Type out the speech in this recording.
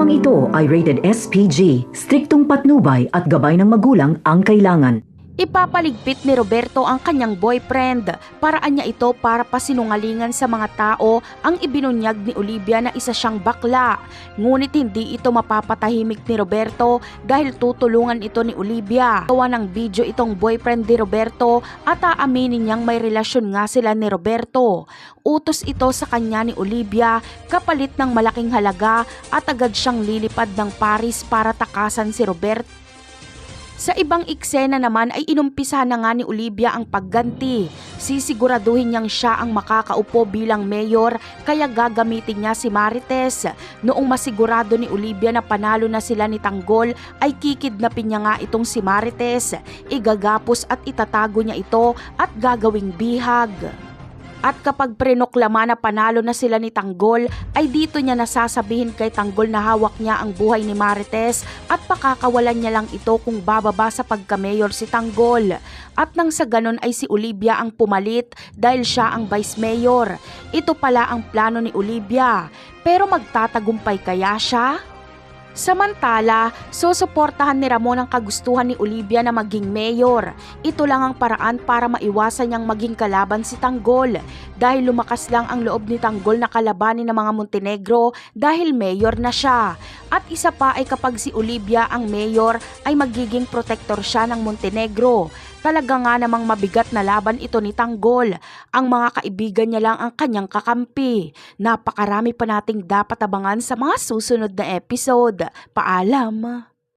Programang ito ay rated SPG, striktong patnubay at gabay ng magulang ang kailangan. Ipapaligpit ni Roberto ang kanyang boyfriend. Paraan niya ito para pasinungalingan sa mga tao ang ibinunyag ni Olivia na isa siyang bakla. Ngunit hindi ito mapapatahimik ni Roberto dahil tutulungan ito ni Olivia. Gawa ng video itong boyfriend ni Roberto at aaminin niyang may relasyon nga sila ni Roberto. Utos ito sa kanya ni Olivia kapalit ng malaking halaga at agad siyang lilipad ng Paris para takasan si Roberto. Sa ibang eksena naman ay inumpisa na nga ni Olivia ang pagganti. Sisiguraduhin niyang siya ang makakaupo bilang mayor kaya gagamitin niya si Marites. Noong masigurado ni Olivia na panalo na sila ni Tanggol ay kikidnapin niya nga itong si Marites. Igagapos at itatago niya ito at gagawing bihag. At kapag prenoklama na panalo na sila ni Tanggol, ay dito niya nasasabihin kay Tanggol na hawak niya ang buhay ni Marites at pakakawalan niya lang ito kung bababa sa pagka-mayor si Tanggol. At nang sa ganon ay si Olivia ang pumalit dahil siya ang vice mayor. Ito pala ang plano ni Olivia. Pero magtatagumpay kaya siya? Samantala, susuportahan ni Ramon ang kagustuhan ni Olivia na maging mayor. Ito lang ang paraan para maiwasan niyang maging kalaban si Tanggol dahil lumakas lang ang loob ni Tanggol na kalabanin ng mga Montenegro dahil mayor na siya. At isa pa ay kapag si Olivia ang mayor ay magiging protector siya ng Montenegro. Talaga nga namang mabigat na laban ito ni Tanggol. Ang mga kaibigan niya lang ang kanyang kakampi. Napakarami pa nating dapat abangan sa mga susunod na episode. Paalam!